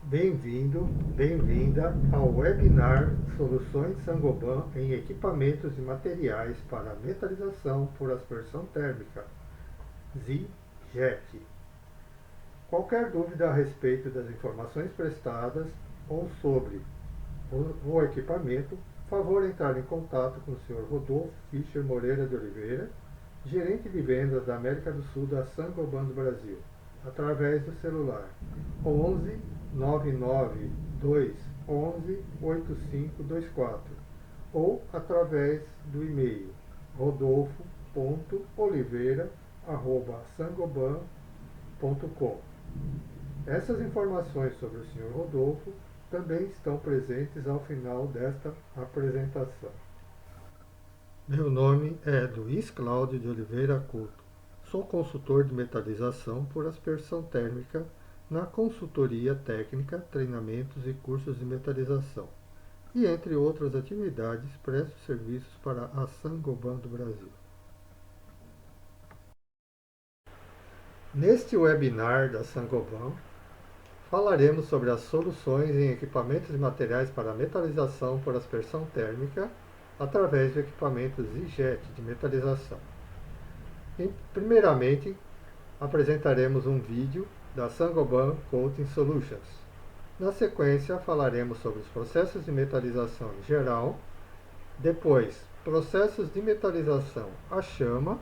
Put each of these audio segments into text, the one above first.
Bem-vindo, bem-vinda ao webinar Soluções Saint-Gobain em Equipamentos e Materiais para Metalização por Aspersão Térmica, ZJET. Qualquer dúvida a respeito das informações prestadas ou sobre o equipamento, favor entrar em contato com o Sr. Rodolfo Fischer Moreira de Oliveira, gerente de vendas da América do Sul da Saint-Gobain do Brasil, através do celular 11 992 11 8524 ou através do e-mail rodolfo.oliveira@sangoban.com. Essas informações sobre o Sr. Rodolfo também estão presentes ao final desta apresentação. Meu nome é Luiz Cláudio de Oliveira Couto. Sou consultor de metalização por aspersão térmica na consultoria técnica, treinamentos e cursos de metalização. E entre outras atividades, presto serviços para a Saint-Gobain do Brasil. Neste webinar da Saint-Gobain, falaremos sobre as soluções em equipamentos e materiais para metalização por aspersão térmica através do equipamento ZJET de metalização. Primeiramente, apresentaremos um vídeo da Saint-Gobain Coating Solutions. Na sequência, falaremos sobre os processos de metalização em geral, depois, processos de metalização à chama.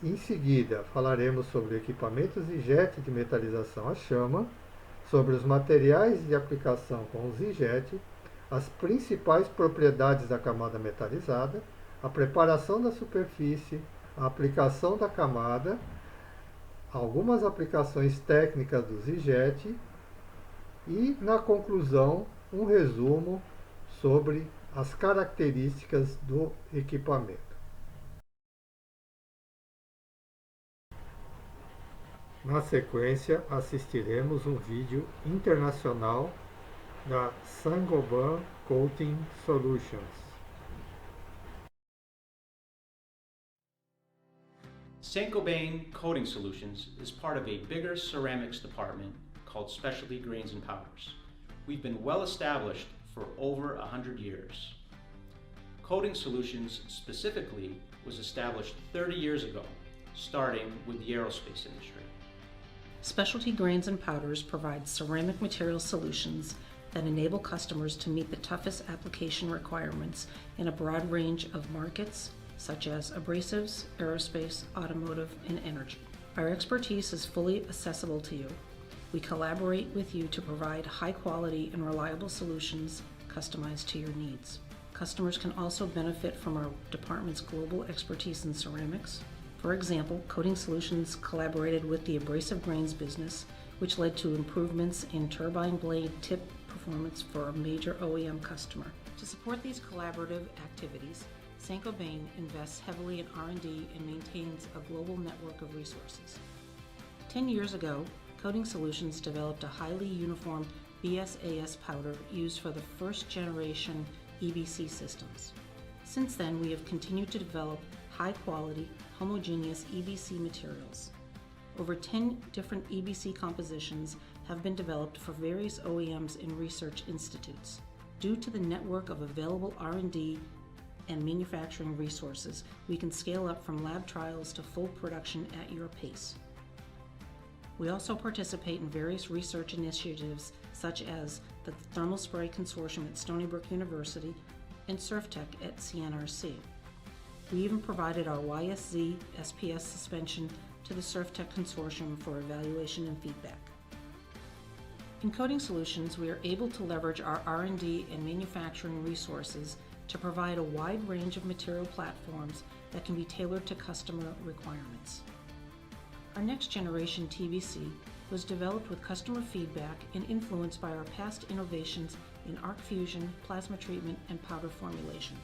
Em seguida, falaremos sobre equipamentos ZJET de metalização à chama, sobre os materiais de aplicação com o ZJET, as principais propriedades da camada metalizada, a preparação da superfície, a aplicação da camada, algumas aplicações técnicas do ZJET e, na conclusão, um resumo sobre as características do equipamento. Na sequência, assistiremos um vídeo internacional da Saint-Gobain Coating Solutions. Saint-Gobain Coating Solutions is part of a bigger ceramics department called Specialty Grains and Powders. We've been well established for over 100 years. Coating Solutions specifically was established 30 years ago, starting with the aerospace industry. Specialty Grains and Powders provides ceramic material solutions that enable customers to meet the toughest application requirements in a broad range of markets, such as abrasives, aerospace, automotive, and energy. Our expertise is fully accessible to you. We collaborate with you to provide high quality and reliable solutions customized to your needs. Customers can also benefit from our department's global expertise in ceramics. For example, Coating Solutions collaborated with the abrasive grains business, which led to improvements in turbine blade tip performance for a major OEM customer. To support these collaborative activities, Saint-Gobain invests heavily in R&D and maintains a global network of resources. 10 years ago, Coating Solutions developed a highly uniform BSAS powder used for the first generation EBC systems. Since then, we have continued to develop high-quality, homogeneous EBC materials. Over 10 different EBC compositions have been developed for various OEMs and research institutes. Due to the network of available R&D and manufacturing resources, we can scale up from lab trials to full production at your pace. We also participate in various research initiatives such as the Thermal Spray Consortium at Stony Brook University and SurfTech at CNRC. We even provided our YSZ SPS suspension to the SurfTech Consortium for evaluation and feedback. In Coating Solutions, we are able to leverage our R&D and manufacturing resources to provide a wide range of material platforms that can be tailored to customer requirements. Our next generation TBC was developed with customer feedback and influenced by our past innovations in arc fusion, plasma treatment, and powder formulation.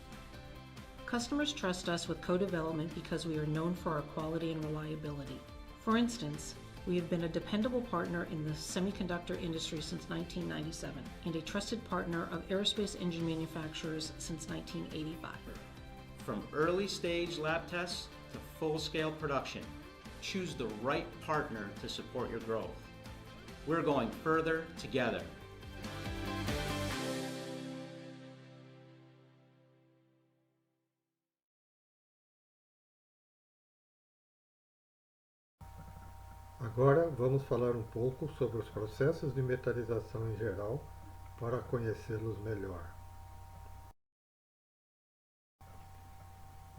Customers trust us with co-development because we are known for our quality and reliability. For instance, we have been a dependable partner in the semiconductor industry since 1997 and a trusted partner of aerospace engine manufacturers since 1985. From early stage lab tests to full scale production, choose the right partner to support your growth. We're going further together. Agora vamos falar um pouco sobre os processos de metalização em geral para conhecê-los melhor.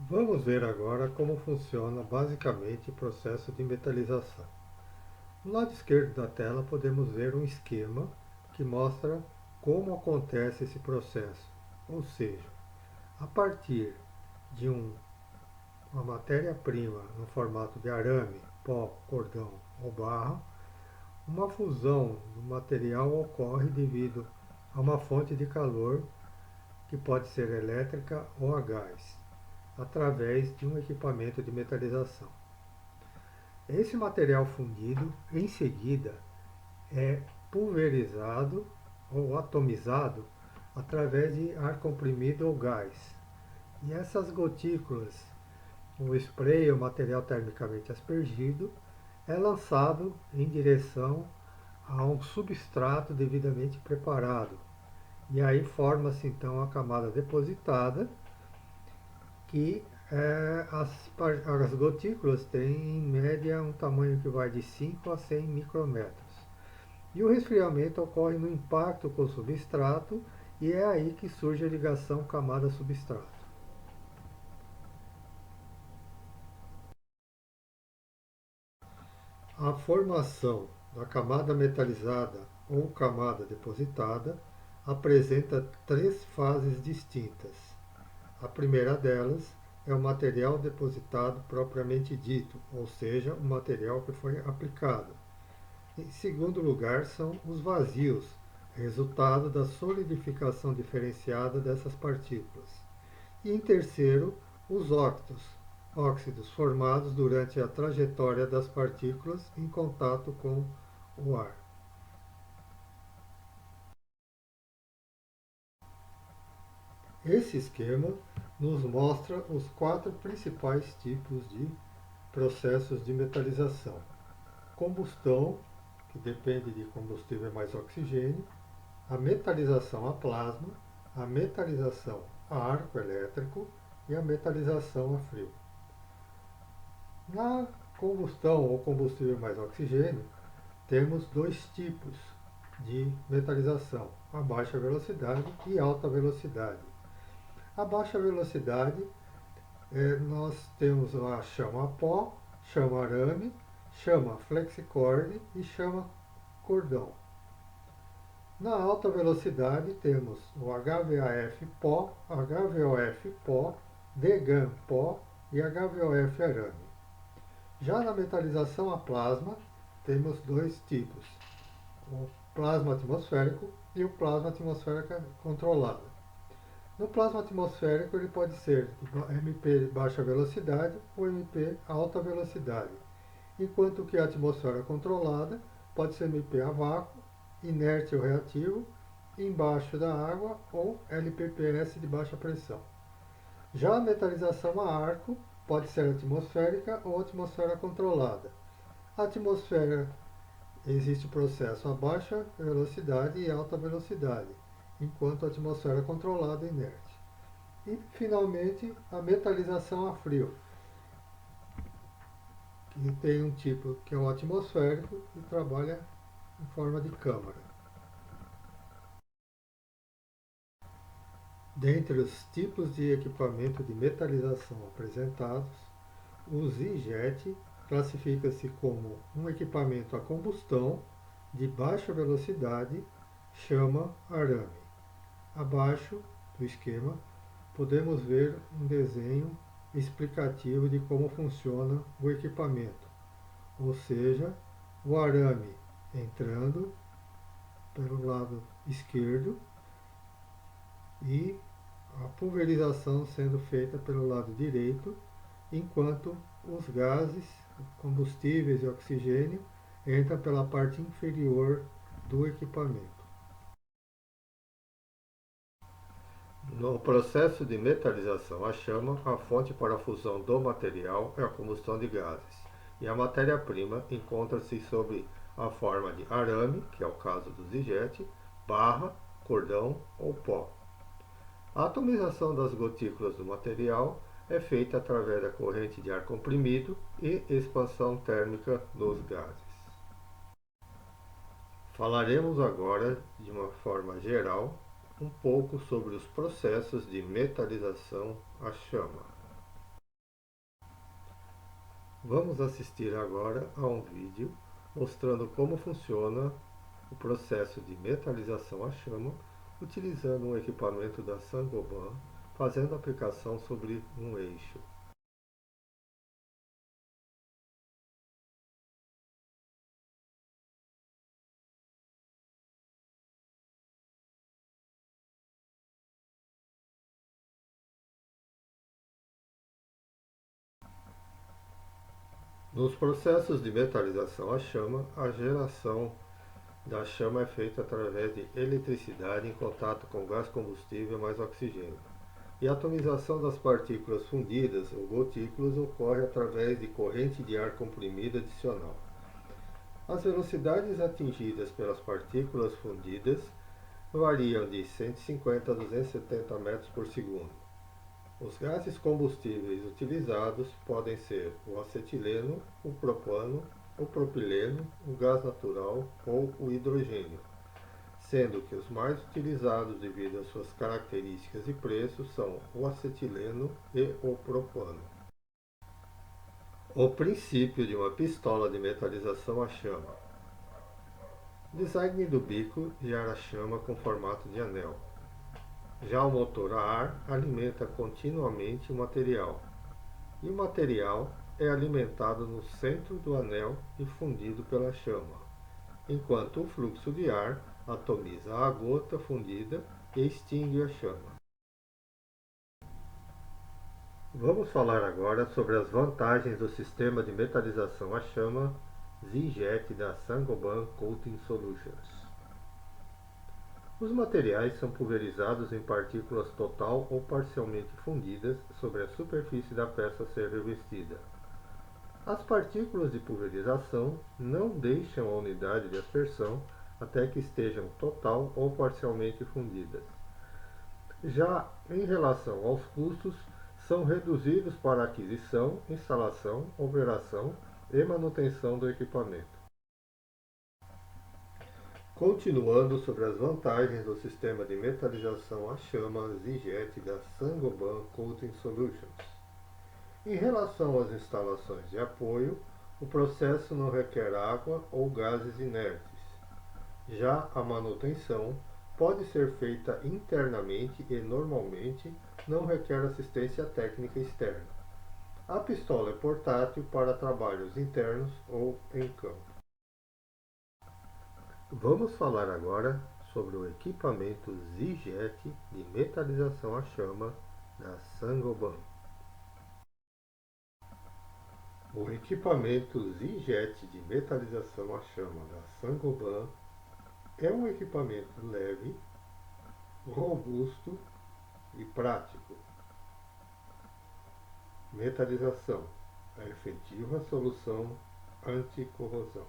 Vamos ver agora como funciona basicamente o processo de metalização. No lado esquerdo da tela podemos ver um esquema que mostra como acontece esse processo, ou seja, a partir de uma matéria-prima no formato de arame, pó, cordão ou barra, uma fusão do material ocorre devido a uma fonte de calor que pode ser elétrica ou a gás, através de um equipamento de metalização. Esse material fundido, em seguida, é pulverizado ou atomizado através de ar comprimido ou gás. E essas gotículas, o spray ou material termicamente aspergido, é lançado em direção a um substrato devidamente preparado. E aí forma-se então a camada depositada, que as gotículas têm em média um tamanho que vai de 5 a 100 micrômetros. E o resfriamento ocorre no impacto com o substrato e é aí que surge a ligação camada-substrato. A formação da camada metalizada ou camada depositada apresenta três fases distintas. A primeira delas é o material depositado propriamente dito, ou seja, o material que foi aplicado. Em segundo lugar, são os vazios, resultado da solidificação diferenciada dessas partículas. E em terceiro, os óxidos formados durante a trajetória das partículas em contato com o ar. Esse esquema nos mostra os quatro principais tipos de processos de metalização. Combustão, que depende de combustível mais oxigênio, a metalização a plasma, a metalização a arco elétrico e a metalização a frio. Na combustão ou combustível mais oxigênio, temos dois tipos de metalização, a baixa velocidade e alta velocidade. A baixa velocidade, nós temos a chama pó, chama arame, chama flexicorde e chama cordão. Na alta velocidade temos o HVAF pó, HVOF pó, DGAN pó e HVOF arame. Já na metalização a plasma, temos dois tipos, o plasma atmosférico e o plasma atmosférico controlado. No plasma atmosférico ele pode ser MP baixa velocidade ou MP alta velocidade, enquanto que a atmosfera controlada pode ser MP a vácuo, inerte ou reativo, embaixo da água ou LPPS de baixa pressão. Já a metalização a arco pode ser atmosférica ou atmosfera controlada. A atmosfera existe o processo a baixa velocidade e alta velocidade, enquanto a atmosfera controlada é inerte. E, finalmente, a metalização a frio, que tem um tipo que é o atmosférico e trabalha em forma de câmara. Dentre os tipos de equipamento de metalização apresentados, o Z-Jet classifica-se como um equipamento a combustão de baixa velocidade, chama arame. Abaixo do esquema podemos ver um desenho explicativo de como funciona o equipamento, ou seja, o arame entrando pelo lado esquerdo e a pulverização sendo feita pelo lado direito, enquanto os gases, combustíveis e oxigênio entram pela parte inferior do equipamento. No processo de metalização a chama, a fonte para a fusão do material é a combustão de gases, e a matéria-prima encontra-se sob a forma de arame, que é o caso do Z-Jet, barra, cordão ou pó. A atomização das gotículas do material é feita através da corrente de ar comprimido e expansão térmica dos gases. Falaremos agora, de uma forma geral, um pouco sobre os processos de metalização à chama. Vamos assistir agora a um vídeo mostrando como funciona o processo de metalização à chama utilizando um equipamento da Saint-Gobain, fazendo aplicação sobre um eixo. Nos processos de metalização à chama, a geração da chama é feita através de eletricidade em contato com gás combustível mais oxigênio. E a atomização das partículas fundidas ou gotículas ocorre através de corrente de ar comprimida adicional. As velocidades atingidas pelas partículas fundidas variam de 150 a 270 metros por segundo. Os gases combustíveis utilizados podem ser o acetileno, o propano, o propileno, o gás natural ou o hidrogênio, sendo que os mais utilizados devido às suas características e preços são o acetileno e o propano. O princípio de uma pistola de metalização à chama. Design do bico gera chama com formato de anel. Já o motor a ar alimenta continuamente o material, e o material é alimentado no centro do anel e fundido pela chama, enquanto o fluxo de ar atomiza a gota fundida e extingue a chama. Vamos falar agora sobre as vantagens do sistema de metalização à chama Z-Jet da Saint-Gobain Coating Solutions. Os materiais são pulverizados em partículas total ou parcialmente fundidas sobre a superfície da peça a ser revestida. As partículas de pulverização não deixam a unidade de aspersão até que estejam total ou parcialmente fundidas. Já em relação aos custos, são reduzidos para a aquisição, instalação, operação e manutenção do equipamento. Continuando sobre as vantagens do sistema de metalização à chama Z-Jet da Saint-Gobain Coating Solutions. Em relação às instalações de apoio, o processo não requer água ou gases inertes. Já a manutenção pode ser feita internamente e normalmente não requer assistência técnica externa. A pistola é portátil para trabalhos internos ou em campo. Vamos falar agora sobre o equipamento Z-Jet de metalização à chama da Saint-Gobain. O equipamento Z-Jet de metalização à chama da Saint-Gobain é um equipamento leve, robusto e prático. Metalização, a efetiva solução anti-corrosão.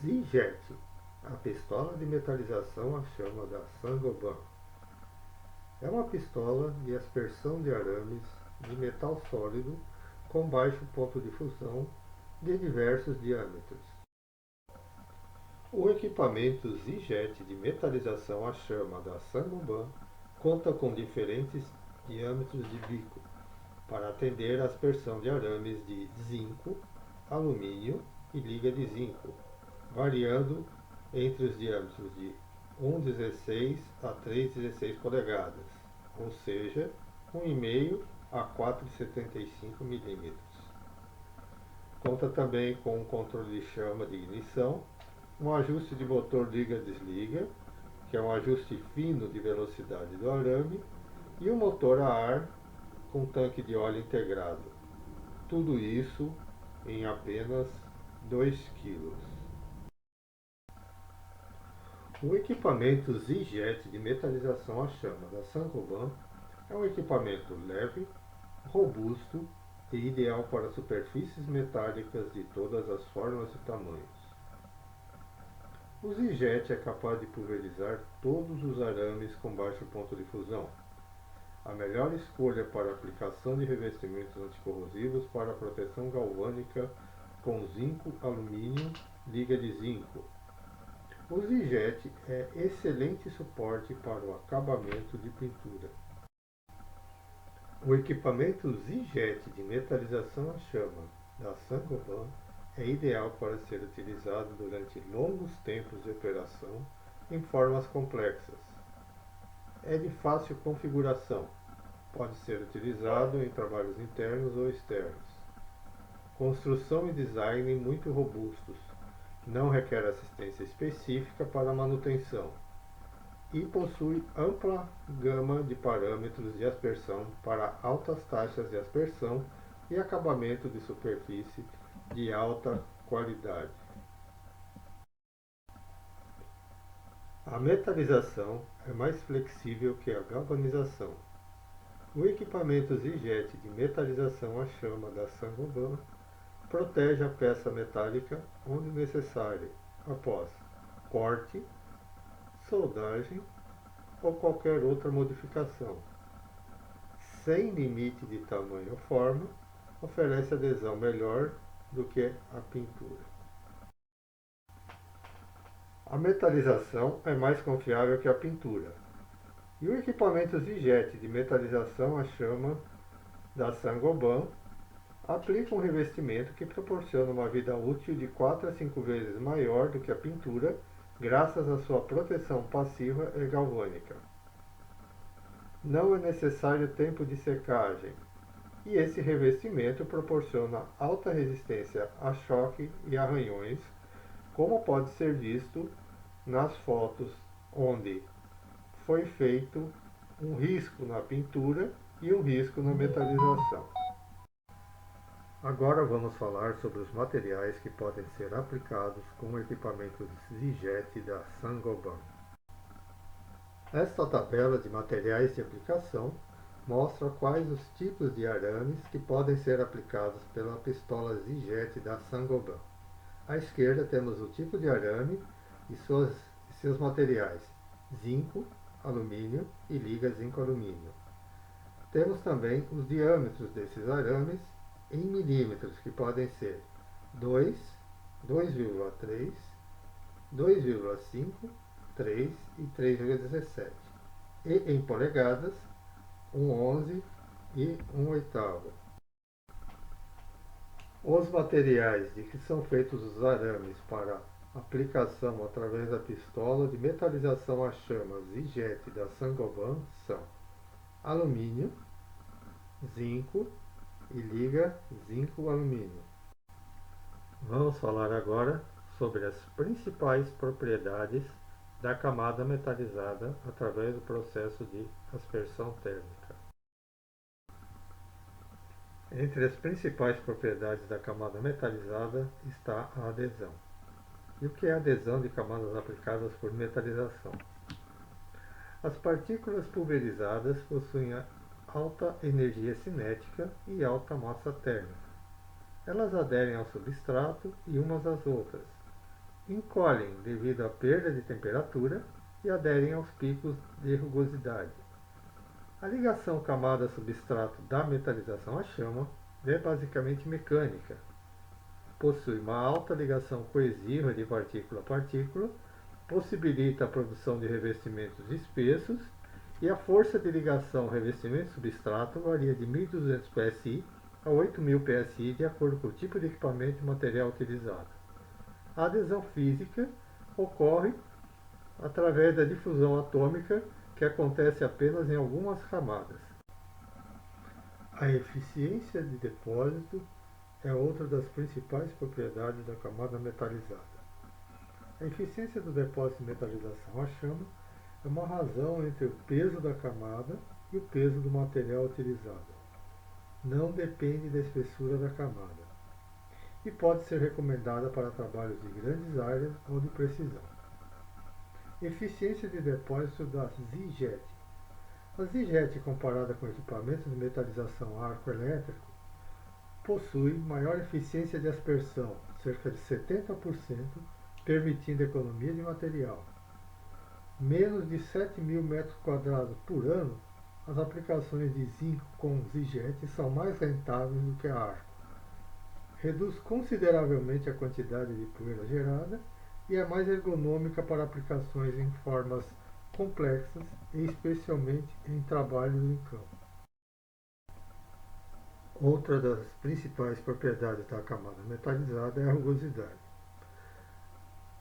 Z-Jet, a pistola de metalização à chama da Saint-Gobain. É uma pistola de aspersão de arames de metal sólido com baixo ponto de fusão de diversos diâmetros. O equipamento Z-Jet de metalização à chama da Saint-Gobain conta com diferentes diâmetros de bico para atender a aspersão de arames de zinco, alumínio e liga de zinco, variando entre os diâmetros de 1,16 a 3,16 polegadas, ou seja, 1,5 a 4,75 mm. Conta também com um controle de chama de ignição, um ajuste de motor liga-desliga, que é um ajuste fino de velocidade do arame, e um motor a ar com tanque de óleo integrado. Tudo isso em apenas 2 kg. O equipamento Z-Jet de metalização à chama da Saint-Gobain é um equipamento leve, robusto, e ideal para superfícies metálicas de todas as formas e tamanhos. O Z-Jet é capaz de pulverizar todos os arames com baixo ponto de fusão. A melhor escolha para a aplicação de revestimentos anticorrosivos para proteção galvânica com zinco, alumínio, liga de zinco. O Z-Jet é excelente suporte para o acabamento de pintura. O equipamento Z-Jet de metalização à chama da Saint-Gobain é ideal para ser utilizado durante longos tempos de operação em formas complexas. É de fácil configuração. Pode ser utilizado em trabalhos internos ou externos. Construção e design muito robustos. Não requer assistência específica para manutenção. E possui ampla gama de parâmetros de aspersão para altas taxas de aspersão e acabamento de superfície de alta qualidade. A metalização é mais flexível que a galvanização. O equipamento Z-Jet de metalização à chama da Saint-Gobain protege a peça metálica onde necessário, após corte, soldagem ou qualquer outra modificação. Sem limite de tamanho ou forma, oferece adesão melhor do que a pintura. A metalização é mais confiável que a pintura. E o equipamento Z-Jet de metalização à chama da Saint-Gobain aplica um revestimento que proporciona uma vida útil de 4 a 5 vezes maior do que a pintura, graças à sua proteção passiva e galvânica. Não é necessário tempo de secagem, e esse revestimento proporciona alta resistência a choque e arranhões, como pode ser visto nas fotos onde foi feito um risco na pintura e um risco na metalização. Agora vamos falar sobre os materiais que podem ser aplicados com o equipamento Z-Jet da Saint-Gobain. Esta tabela de materiais de aplicação mostra quais os tipos de arames que podem ser aplicados pela pistola Z-Jet da Saint-Gobain. À esquerda temos o tipo de arame e seus materiais: zinco, alumínio e liga zinco-alumínio. Temos também os diâmetros desses arames em milímetros, que podem ser 2, 2,3, 2,5, 3 e 3,17. E em polegadas, 1,11 e 1/8. Os materiais de que são feitos os arames para aplicação através da pistola de metalização à chama Z-Jet da Saint-Gobain são alumínio, zinco e liga zinco-alumínio. Vamos falar agora sobre as principais propriedades da camada metalizada através do processo de aspersão térmica. Entre as principais propriedades da camada metalizada está a adesão. E o que é a adesão de camadas aplicadas por metalização? As partículas pulverizadas possuem alta energia cinética e alta massa térmica. Elas aderem ao substrato e umas às outras, encolhem devido à perda de temperatura e aderem aos picos de rugosidade. A ligação camada-substrato da metalização à chama é basicamente mecânica. Possui uma alta ligação coesiva de partícula a partícula, possibilita a produção de revestimentos espessos e a força de ligação revestimento-substrato varia de 1.200 psi a 8.000 psi de acordo com o tipo de equipamento e material utilizado. A adesão física ocorre através da difusão atômica, que acontece apenas em algumas camadas. A eficiência de depósito é outra das principais propriedades da camada metalizada. A eficiência do depósito de metalização à chama é uma razão entre o peso da camada e o peso do material utilizado. Não depende da espessura da camada e pode ser recomendada para trabalhos de grandes áreas ou de precisão. Eficiência de depósito da Z-Jet. A Z-Jet, comparada com equipamentos de metalização a arco elétrico, possui maior eficiência de aspersão, cerca de 70%, permitindo economia de material. Menos de 7.000 metros quadrados por ano, as aplicações de zinco com Zijet são mais rentáveis do que a Arco. Reduz consideravelmente a quantidade de poeira gerada e é mais ergonômica para aplicações em formas complexas e especialmente em trabalhos em campo. Outra das principais propriedades da camada metalizada é a rugosidade.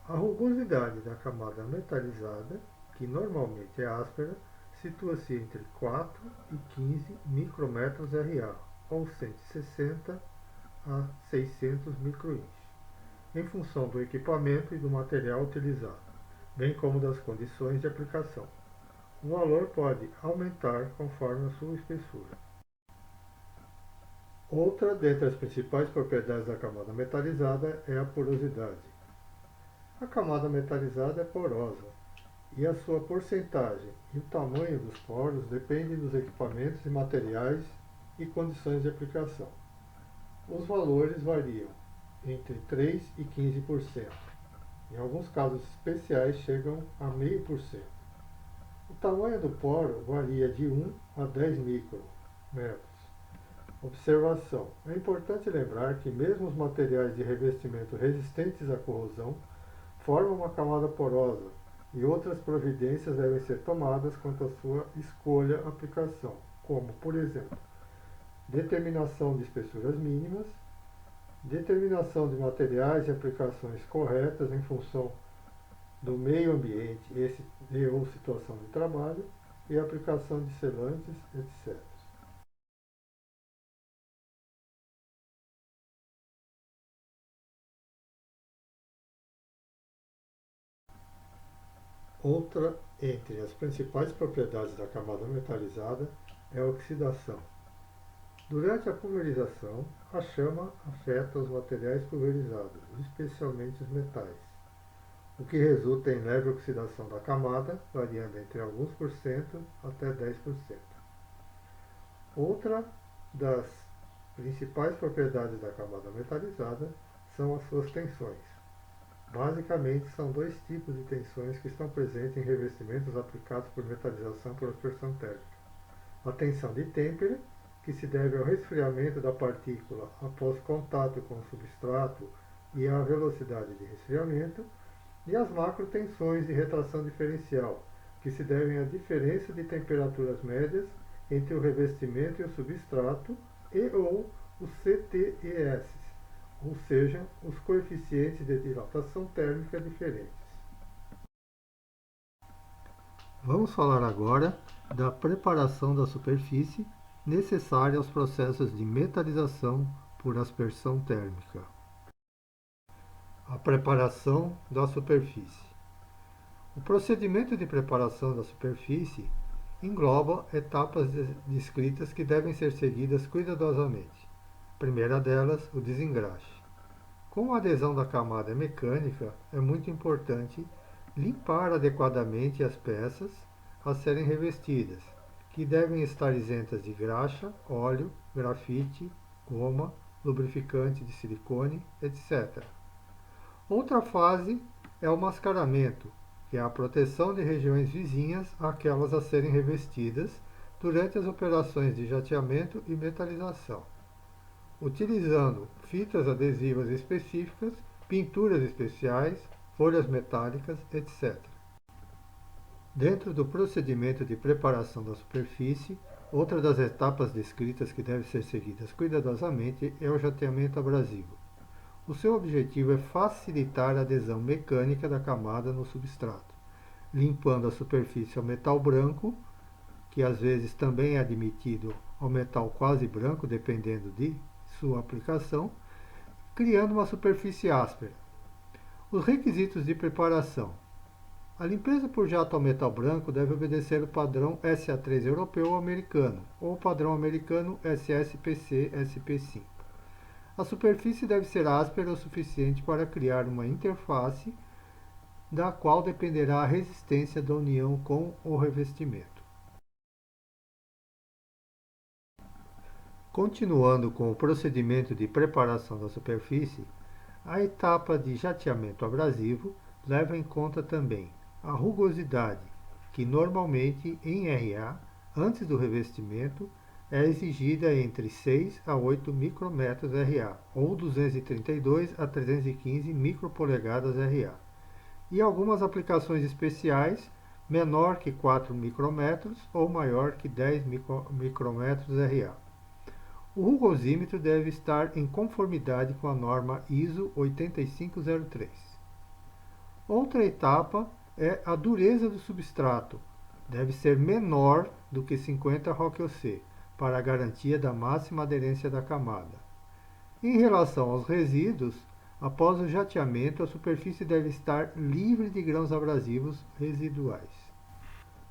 A rugosidade da camada metalizada, que normalmente é áspera, situa-se entre 4 e 15 micrômetros RA, ou 160 a 600 microinch, em função do equipamento e do material utilizado, bem como das condições de aplicação. O valor pode aumentar conforme a sua espessura. Outra dentre as principais propriedades da camada metalizada é a porosidade. A camada metalizada é porosa e a sua porcentagem e o tamanho dos poros dependem dos equipamentos e materiais e condições de aplicação. Os valores variam entre 3% e 15%. Em alguns casos especiais chegam a 0,5%. O tamanho do poro varia de 1 a 10 micrômetros. Observação: é importante lembrar que mesmo os materiais de revestimento resistentes à corrosão formam uma camada porosa e outras providências devem ser tomadas quanto à sua escolha-aplicação, como, por exemplo, determinação de espessuras mínimas, determinação de materiais e aplicações corretas em função do meio ambiente e ou situação de trabalho e aplicação de selantes, etc. Outra entre as principais propriedades da camada metalizada é a oxidação. Durante a pulverização, a chama afeta os materiais pulverizados, especialmente os metais, o que resulta em leve oxidação da camada, variando entre alguns por cento até 10%. Outra das principais propriedades da camada metalizada são as suas tensões. Basicamente, são dois tipos de tensões que estão presentes em revestimentos aplicados por metalização por aspersão térmica. A tensão de têmpera, que se deve ao resfriamento da partícula após contato com o substrato e à velocidade de resfriamento, e as macrotensões de retração diferencial, que se devem à diferença de temperaturas médias entre o revestimento e o substrato e ou os CTES, ou seja, os coeficientes de dilatação térmica diferentes. Vamos falar agora da preparação da superfície necessária aos processos de metalização por aspersão térmica. A preparação da superfície. O procedimento de preparação da superfície engloba etapas descritas que devem ser seguidas cuidadosamente. A primeira delas, o desengraxe. Como a adesão da camada é mecânica, é muito importante limpar adequadamente as peças a serem revestidas, que devem estar isentas de graxa, óleo, grafite, goma, lubrificante de silicone, etc. Outra fase é o mascaramento, que é a proteção de regiões vizinhas àquelas a serem revestidas durante as operações de jateamento e metalização, utilizando fitas adesivas específicas, pinturas especiais, folhas metálicas, etc. Dentro do procedimento de preparação da superfície, outra das etapas descritas que devem ser seguidas cuidadosamente é o jateamento abrasivo. O seu objetivo é facilitar a adesão mecânica da camada no substrato, limpando a superfície ao metal branco, que às vezes também é admitido ao metal quase branco, dependendo de sua aplicação, criando uma superfície áspera. Os requisitos de preparação. A limpeza por jato ao metal branco deve obedecer o padrão SA3 europeu ou americano, ou o padrão americano SSPC-SP5. A superfície deve ser áspera o suficiente para criar uma interface, da qual dependerá a resistência da união com o revestimento. Continuando com o procedimento de preparação da superfície, a etapa de jateamento abrasivo leva em conta também a rugosidade, que normalmente em RA, antes do revestimento, é exigida entre 6 a 8 micrometros RA, ou 232 a 315 micropolegadas RA, e algumas aplicações especiais menor que 4 micrometros ou maior que 10 micrometros RA. O rugosímetro deve estar em conformidade com a norma ISO 8503. Outra etapa é a dureza do substrato. Deve ser menor do que 50 RoC, para a garantia da máxima aderência da camada. Em relação aos resíduos, após o jateamento, a superfície deve estar livre de grãos abrasivos residuais.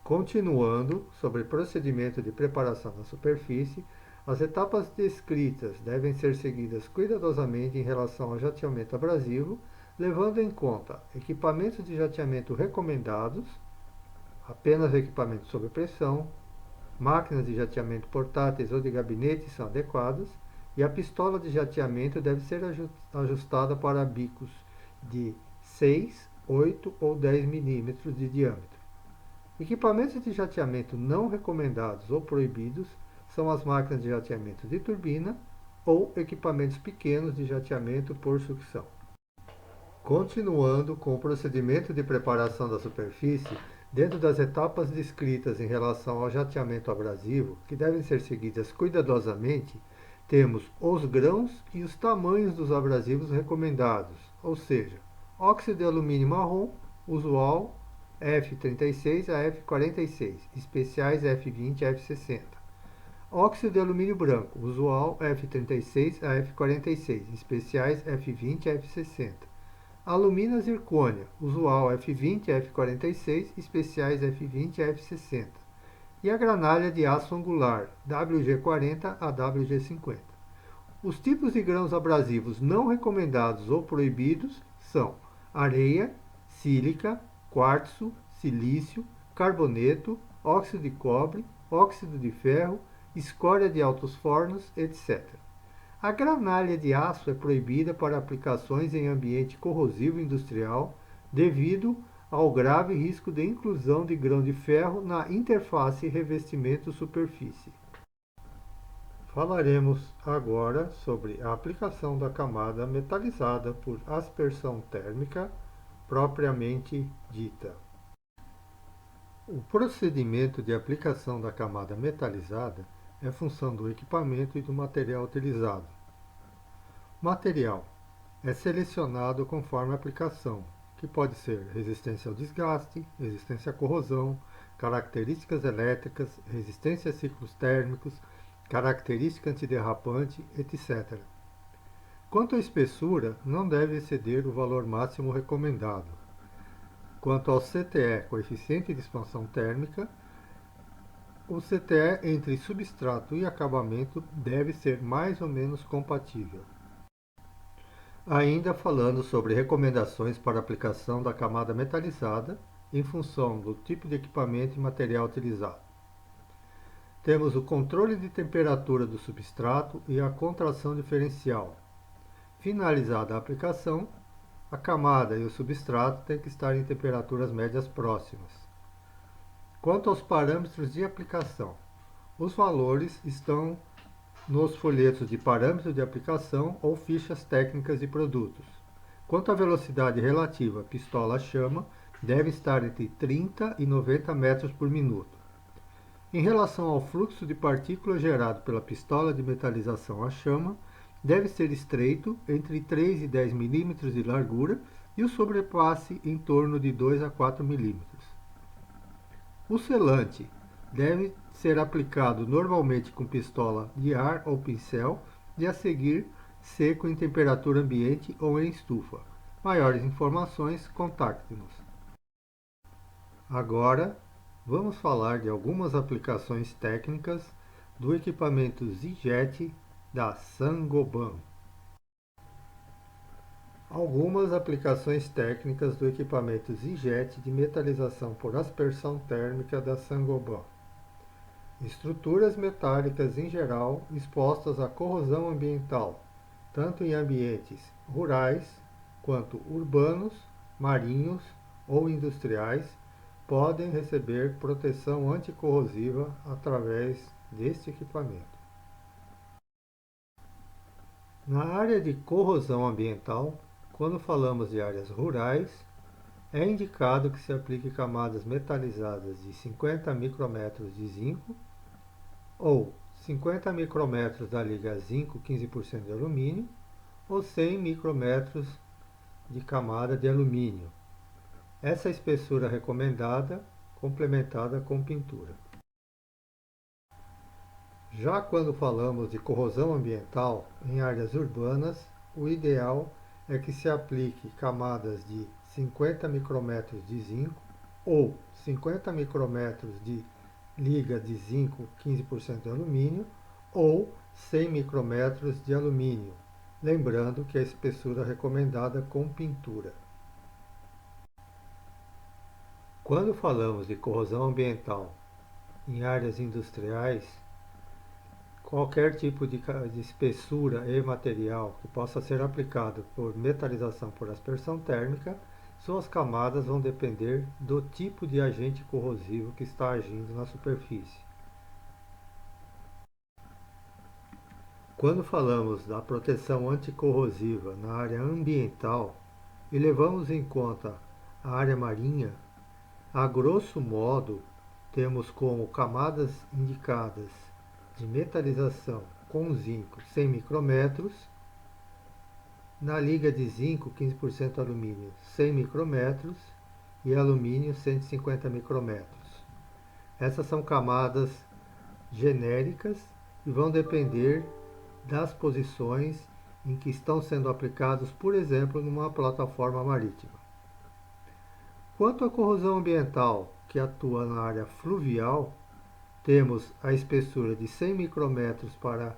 Continuando sobre o procedimento de preparação da superfície, as etapas descritas devem ser seguidas cuidadosamente em relação ao jateamento abrasivo, levando em conta equipamentos de jateamento recomendados, apenas equipamentos sob pressão, máquinas de jateamento portáteis ou de gabinete são adequadas, e a pistola de jateamento deve ser ajustada para bicos de 6, 8 ou 10 milímetros de diâmetro. Equipamentos de jateamento não recomendados ou proibidos são as máquinas de jateamento de turbina ou equipamentos pequenos de jateamento por sucção. Continuando com o procedimento de preparação da superfície, dentro das etapas descritas em relação ao jateamento abrasivo, que devem ser seguidas cuidadosamente, temos os grãos e os tamanhos dos abrasivos recomendados, ou seja, óxido de alumínio marrom, usual F36 a F46, especiais F20 a F60. Óxido de alumínio branco, usual F36 a F46, especiais F20 a F60. Alumina zircônia, usual F20 a F46, especiais F20 a F60. E a granalha de aço angular, WG40 a WG50. Os tipos de grãos abrasivos não recomendados ou proibidos são areia, sílica, quartzo, silício, carboneto, óxido de cobre, óxido de ferro, escória de altos fornos, etc. A granalha de aço é proibida para aplicações em ambiente corrosivo industrial devido ao grave risco de inclusão de grão de ferro na interface revestimento-superfície. Falaremos agora sobre a aplicação da camada metalizada por aspersão térmica propriamente dita. O procedimento de aplicação da camada metalizada é função do equipamento e do material utilizado. Material é selecionado conforme a aplicação, que pode ser resistência ao desgaste, resistência à corrosão, características elétricas, resistência a ciclos térmicos, característica antiderrapante, etc. Quanto à espessura, não deve exceder o valor máximo recomendado. Quanto ao CTE, coeficiente de expansão térmica, o CTE entre substrato e acabamento deve ser mais ou menos compatível. Ainda falando sobre recomendações para aplicação da camada metalizada em função do tipo de equipamento e material utilizado. Temos o controle de temperatura do substrato e a contração diferencial. Finalizada a aplicação, a camada e o substrato têm que estar em temperaturas médias próximas. Quanto aos parâmetros de aplicação, os valores estão nos folhetos de parâmetro de aplicação ou fichas técnicas de produtos. Quanto à velocidade relativa pistola-chama, deve estar entre 30 e 90 metros por minuto. Em relação ao fluxo de partículas gerado pela pistola de metalização à chama, deve ser estreito, entre 3 e 10 mm de largura, e o sobrepasse em torno de 2 a 4 mm. O selante deve ser aplicado normalmente com pistola de ar ou pincel e a seguir seco em temperatura ambiente ou em estufa. Maiores informações, contacte-nos. Agora, vamos falar de algumas aplicações técnicas do equipamento Z-Jet da Saint-Gobain. Algumas aplicações técnicas do equipamento Z-Jet de metalização por aspersão térmica da Saint-Gobain. Estruturas metálicas em geral expostas à corrosão ambiental, tanto em ambientes rurais quanto urbanos, marinhos ou industriais, podem receber proteção anticorrosiva através deste equipamento. Na área de corrosão ambiental, quando falamos de áreas rurais, é indicado que se aplique camadas metalizadas de 50 micrômetros de zinco ou 50 micrômetros da liga zinco 15% de alumínio ou 100 micrômetros de camada de alumínio. Essa é a espessura recomendada, complementada com pintura. Já quando falamos de corrosão ambiental em áreas urbanas, o ideal é que se aplique camadas de 50 micrômetros de zinco ou 50 micrômetros de liga de zinco 15% de alumínio ou 100 micrômetros de alumínio, lembrando que a espessura recomendada com pintura. Quando falamos de corrosão ambiental em áreas industriais, qualquer tipo de espessura e material que possa ser aplicado por metalização por aspersão térmica, suas camadas vão depender do tipo de agente corrosivo que está agindo na superfície. Quando falamos da proteção anticorrosiva na área ambiental e levamos em conta a área marinha, a grosso modo, temos como camadas indicadas de metalização com zinco 100 micrômetros, na liga de zinco 15% alumínio 100 micrômetros e alumínio 150 micrômetros. Essas são camadas genéricas e vão depender das posições em que estão sendo aplicados, por exemplo, numa plataforma marítima. Quanto à corrosão ambiental, que atua na área fluvial, temos a espessura de 100 micrômetros para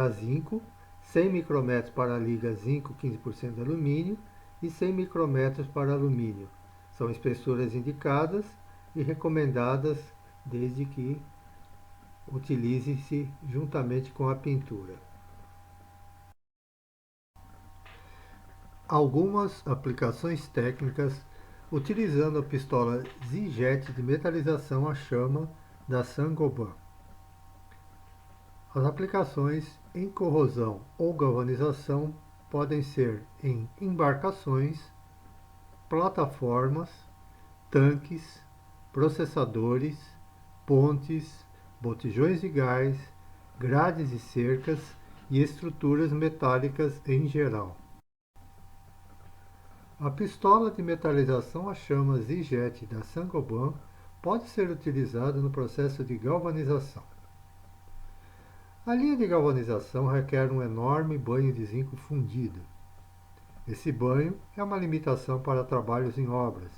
zinco, 100 micrômetros para a liga zinco 15% de alumínio e 100 micrômetros para alumínio. São espessuras indicadas e recomendadas desde que utilize-se juntamente com a pintura. Algumas aplicações técnicas utilizando a pistola Z-Jet de metalização à chama da Saint-Gobain. As aplicações em corrosão ou galvanização podem ser em embarcações, plataformas, tanques, processadores, pontes, botijões de gás, grades e cercas e estruturas metálicas em geral. A pistola de metalização a chama Z-Jet da Saint-Gobain pode ser utilizada no processo de galvanização. A linha de galvanização requer um enorme banho de zinco fundido. Esse banho é uma limitação para trabalhos em obras.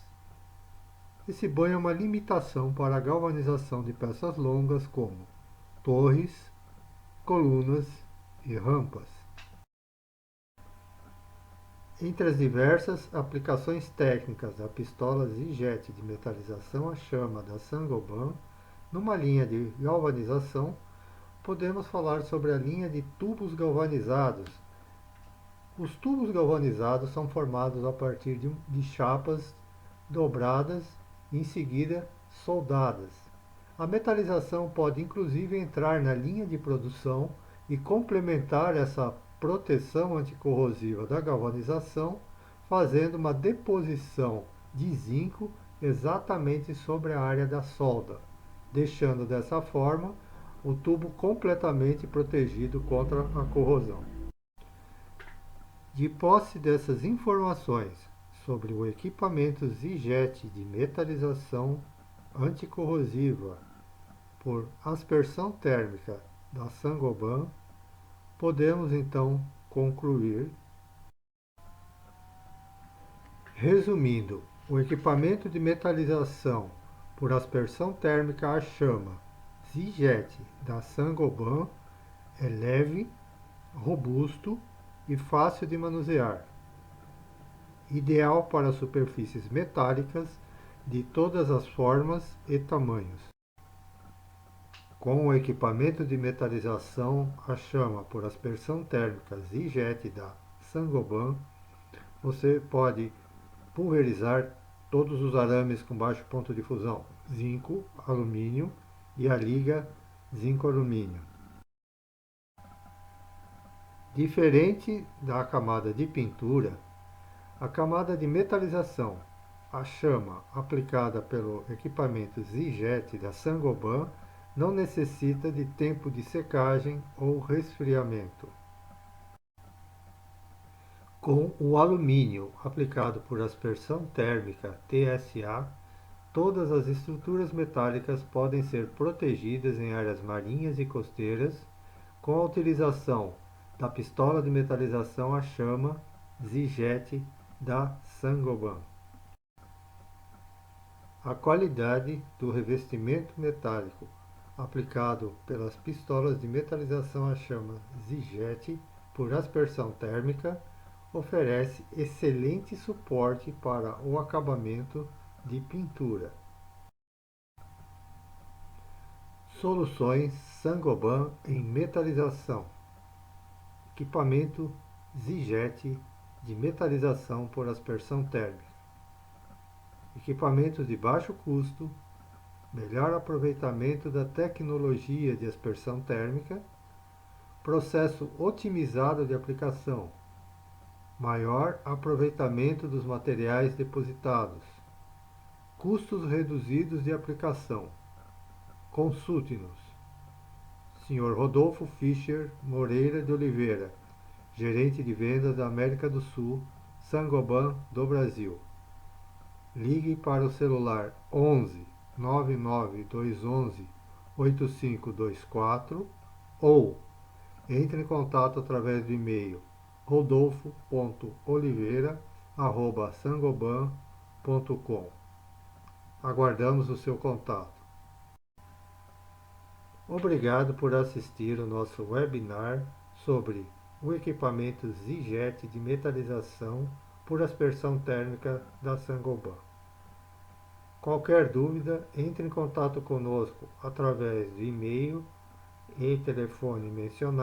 Esse banho é uma limitação para a galvanização de peças longas como torres, colunas e rampas. Entre as diversas aplicações técnicas da pistola Z-Jet de metalização à chama da Saint-Gobain, numa linha de galvanização, podemos falar sobre a linha de tubos galvanizados. Os tubos galvanizados são formados a partir de chapas dobradas e em seguida soldadas. A metalização pode inclusive entrar na linha de produção e complementar essa proteção anticorrosiva da galvanização, fazendo uma deposição de zinco exatamente sobre a área da solda, deixando dessa forma o tubo completamente protegido contra a corrosão. De posse dessas informações sobre o equipamento Z-Jet de metalização anticorrosiva por aspersão térmica da Saint-Gobain, podemos então concluir. Resumindo, o equipamento de metalização por aspersão térmica à chama Z-Jet da Saint-Gobain é leve, robusto e fácil de manusear. Ideal para superfícies metálicas de todas as formas e tamanhos. Com o equipamento de metalização a chama por aspersão térmica Z-Jet da Saint-Gobain, você pode pulverizar todos os arames com baixo ponto de fusão, zinco, alumínio e a liga zinco-alumínio. Diferente da camada de pintura, a camada de metalização a chama aplicada pelo equipamento Z-Jet da Saint-Gobain não necessita de tempo de secagem ou resfriamento. Com o alumínio aplicado por aspersão térmica TSA, todas as estruturas metálicas podem ser protegidas em áreas marinhas e costeiras com a utilização da pistola de metalização a chama Z-Jet da Saint-Gobain. A qualidade do revestimento metálico aplicado pelas pistolas de metalização a chama Z-Jet por aspersão térmica oferece excelente suporte para o acabamento de pintura. Soluções Saint-Gobain em metalização. Equipamento Z-Jet de metalização por aspersão térmica. Equipamentos de baixo custo, melhor aproveitamento da tecnologia de aspersão térmica, processo otimizado de aplicação, maior aproveitamento dos materiais depositados, custos reduzidos de aplicação. Consulte-nos. Sr. Rodolfo Fischer Moreira de Oliveira, Gerente de Vendas da América do Sul, Saint-Gobain do Brasil. Ligue para o celular 11 99211 8524 ou entre em contato através do e-mail rodolfo.oliveira@sangoban.com. Aguardamos o seu contato. Obrigado por assistir ao nosso webinar sobre o equipamento Z-Jet de metalização por aspersão térmica da Saint-Gobain. Qualquer dúvida, entre em contato conosco através do e-mail e telefone mencionado